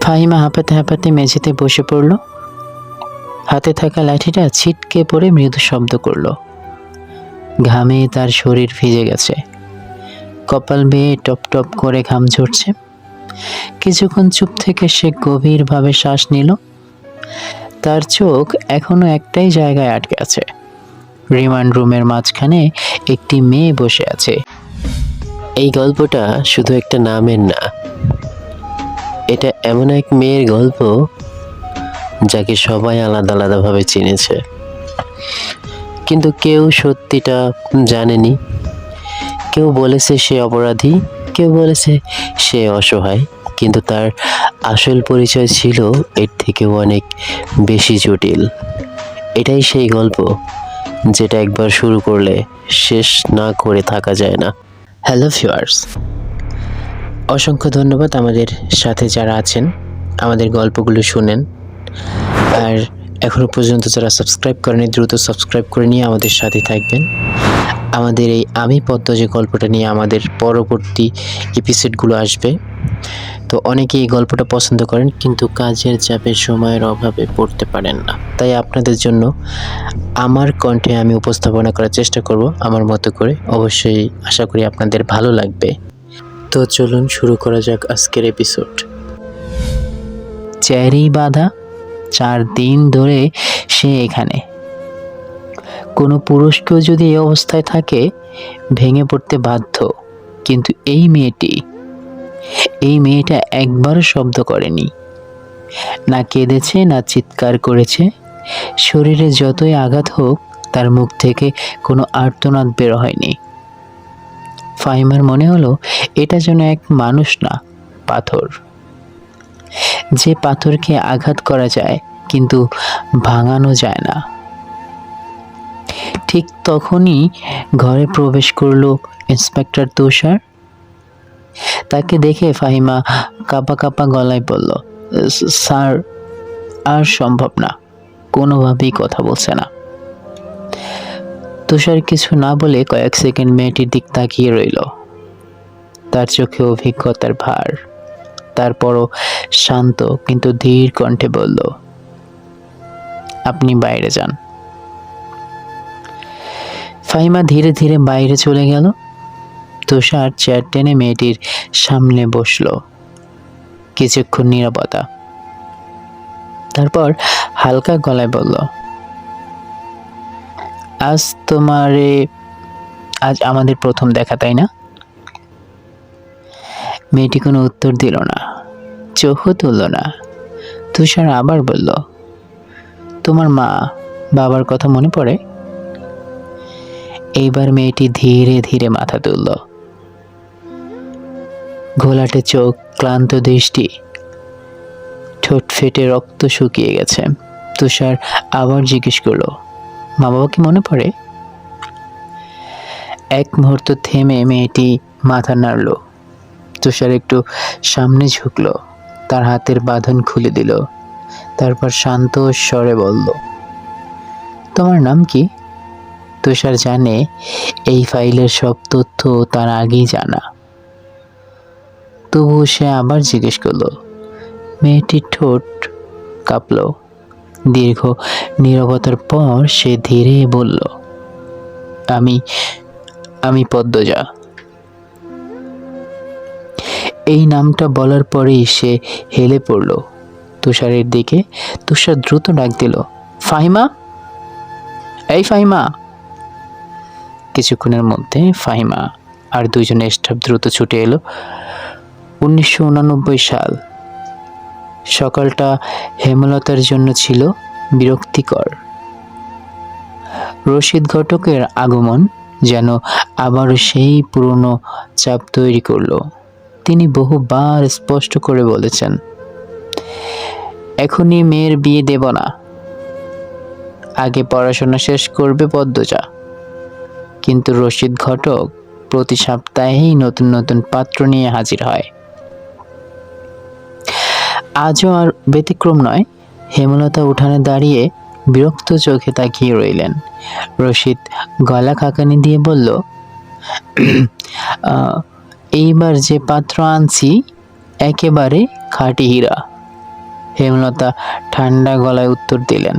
ফাহিমা হাঁপাতে হাঁপাতে মেঝেতে বসে পড়ল। হাতে থাকা লাঠিটা ছিটকে পড়ে মৃদু শব্দ করল। ঘামে তার শরীর ভিজে গেছে, কপাল বেয়ে টপ টপ করে ঘাম ঝরছে। কিছুক্ষণ চুপ থেকে সে গভীরভাবে শ্বাস নিল। তার চোখ এখনো একটাই জায়গায় আটকে আছে। রিমান্ড রুমের মাঝখানে একটি মেয়ে বসে আছে। এই গল্পটা শুধু একটা নামের না, এটা এমন এক মেয়ের গল্প যাকে সবাই আলাদা আলাদাভাবে চিনেছে, কিন্তু কেউ সত্যিটা জানেনি। কেউ বলেছে সে অপরাধী, কেউ বলেছে সে অসহায়, কিন্তু তার আসল পরিচয় ছিল এর থেকেও অনেক বেশি জটিল। এটাই সেই গল্প যেটা একবার শুরু করলে শেষ না করে থাকা যায় না। হ্যালো ভিউয়ার্স, অসংখ্য ধন্যবাদ আমাদের সাথে যারা আছেন, আমাদের গল্পগুলো শুনেন। আর এখনও পর্যন্ত যারা সাবস্ক্রাইব করেনি, দ্রুত সাবস্ক্রাইব করে নিয়ে আমাদের সাথে থাকবেন। আমাদের এই আমি পদ্ম যে গল্পটা নিয়ে আমাদের পরবর্তী এপিসোডগুলো আসবে। তো অনেকেই এই গল্পটা পছন্দ করেন, কিন্তু কাজের চাপে সময়ের অভাবে পড়তে পারেন না। তাই আপনাদের জন্য আমার কণ্ঠে আমি উপস্থাপনা করার চেষ্টা করব আমার মতো করে। অবশ্যই আশা করি আপনাদের ভালো লাগবে। তো চলুন শুরু করা যাক আজকের এপিসোড। চেরি বাঁধা 4 দিন ধরে সে এখানে। কোনো পুরুষকেও যদি এই অবস্থায় থাকে ভেঙে পড়তে বাধ্য, কিন্তু এই মেয়েটা একবারও শব্দ করেনি, না কেঁদেছে না চিৎকার করেছে। শরীরে যতই আঘাত হোক তার মুখ থেকে কোনো আর্তনাদ বের হয়নি। ফাহিমার মনে হলো এটা যেন এক মানুষ না, পাথর। যে পাথরকে আঘাত করা যায় কিন্তু ভাঙানো যায় না। ঠিক তখনই ঘরে প্রবেশ করলো ইন্সপেক্টর তুষার। তাকে দেখে ফাহিমা কাঁপা কাঁপা গলায় বলল, স্যার, আর সম্ভব না, কোনোভাবেই কথা বলছে না। তুষার কিছু না বলে কয়েক সেকেন্ড মেয়েটির দিক তাকিয়ে রইল। তার চোখে অভিজ্ঞতার ভার। তারপরও শান্ত কিন্তু ধীর কণ্ঠে বলল, আপনি বাইরে যান। ফাহিমা ধীরে ধীরে বাইরে চলে গেল। তুষার চেয়ার টেনে মেয়েটির সামনে বসলো। কিছুক্ষণ নীরবতা। তারপর হালকা গলায় বলল, আজ আমাদের প্রথম দেখা, তাই না? মেয়েটি কোনো উত্তর দিল না, চোখও তুলল না। তুষার আবার বলল, তোমার মা বাবার কথা মনে পড়ে? এইবার মেয়েটি ধীরে ধীরে মাথা তুলল। ঘোলাটে চোখ, ক্লান্ত দৃষ্টি, ঠোঁট ফেটে রক্ত শুকিয়ে গেছে। তুষার আবার জিজ্ঞেস করলো, মা বাবাকে মনে পড়ে? এক মুহূর্ত থেমে মেয়েটি মাথা নাড়ল। তুষার একটু সামনে ঝুঁকলো, তার হাতের বাঁধন খুলে দিল। তারপর শান্ত স্বরে বলল, তোমার নাম কি? তুষার জানে এই ফাইলের সব তথ্য তার আগেই জানা। তবুও সে আবার জিজ্ঞেস করলো। মেয়েটির ঠোঁট কাঁপল। দীর্ঘ নীরবতার পর সে ধীরে বলল, আমি পদ্মজা। এই নামটা বলার পরেই সে হেলে পড়ল তুষারের দিকে। তুষার দ্রুত ডাক দিল, ফাহিমা, এই ফাহিমা। কিছুক্ষণের মধ্যে ফাহিমা আর 2 জন স্টাফ দ্রুত ছুটে এলো। 1989 সাল। সকালটা হেমলতার জন্য ছিল বিরক্তিকর। রশিদ ঘটকের আগমন যেন আবারও সেই পুরনো চাপ তৈরি করলো। তিনি বহুবার স্পষ্ট করে বলেছেন, এখনই মেয়ের বিয়ে দেব না, আগে পড়াশোনা শেষ করবে পদ্মজা। কিন্তু রশিদ ঘটক প্রতি সপ্তাহেই নতুন নতুন পাত্র নিয়ে হাজির হয়। আজও আর ব্যতিক্রম নয়। হেমলতা উঠানে দাঁড়িয়ে বিরক্ত চোখে তাকিয়ে রইলেন। রশিদ গলা খাকানি দিয়ে বলল, এইবার যে পাত্র আনছি একেবারে খাঁটি হীরা। হেমলতা ঠান্ডা গলায় উত্তর দিলেন,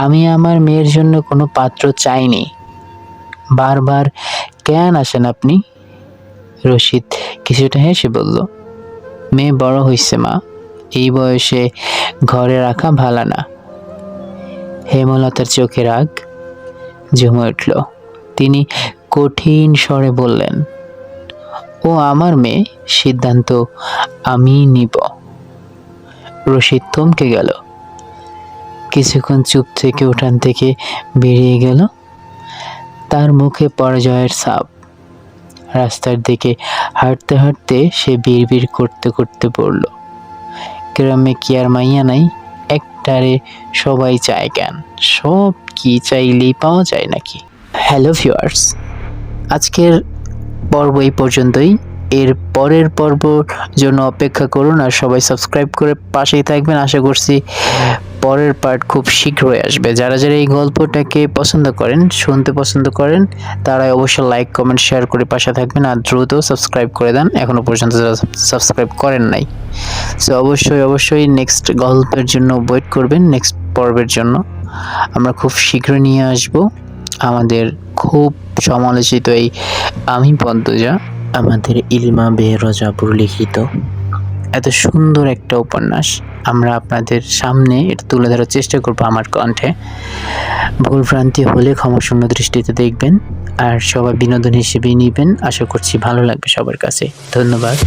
আমি আমার মেয়ের জন্য কোনো পাত্র চাইনি। বারবার কেন আসেন আপনি? রশিদ কিছুটা হেসে বলল, মেয়ে বড় হইছে মা, এই বয়সে ঘরে রাখা ভালো না। হেমলতার চোখে রাগ জমে উঠল। তিনি কঠিন স্বরে বললেন, ও আমার মেয়ে, সিদ্ধান্ত আমি নিব। রশিদ থমকে গেল। কিছুক্ষণ চুপ থেকে উঠান থেকে বেরিয়ে গেল। তার মুখে পরাজয়ের ছাপ। রাস্তার দিকে হাঁটতে হাঁটতে সে বিড়বিড় করতে করতে পড়ল, গ্রামে কি আর মাইয়া নাই? একটারে সবাই চায় কেন? সব কি চাইলেই পাওয়া যায় নাকি? হ্যালো ভিউয়ার্স, আজকের পর্ব এই পর্যন্তই। এর পরের পর্বর জন্য অপেক্ষা করুন আর সবাই সাবস্ক্রাইব করে পাশেই থাকবেন। আশা করছি পরের পার্ট খুব শীঘ্রই আসবে। যারা যারা এই গল্পটাকে পছন্দ করেন, শুনতে পছন্দ করেন, তারা অবশ্যই লাইক কমেন্ট শেয়ার করে পাশে থাকবেন আর দ্রুত সাবস্ক্রাইব করে দেন এখনো পর্যন্ত যারা সাবস্ক্রাইব করেন নাই। সো অবশ্যই নেক্সট গল্পের জন্য ওয়েট করবেন, নেক্সট পর্বের জন্য। আমরা খুব শীঘ্র নিয়ে আসব আমাদের খুব সমালোচিত এই আমি পদ্মজা, আমাদের ইলমা বেহরজাপুর লিখিত এত সুন্দর একটা উপন্যাস আমরা আপনাদের সামনে এটা তুলে ধরার চেষ্টা করবো আমার কণ্ঠে। ভুলভ্রান্তি হলে ক্ষমাশূন্য দৃষ্টিতে দেখবেন আর সবাই বিনোদন হিসেবেই নেবেন। আশা করছি ভালো লাগবে সবার কাছে। ধন্যবাদ।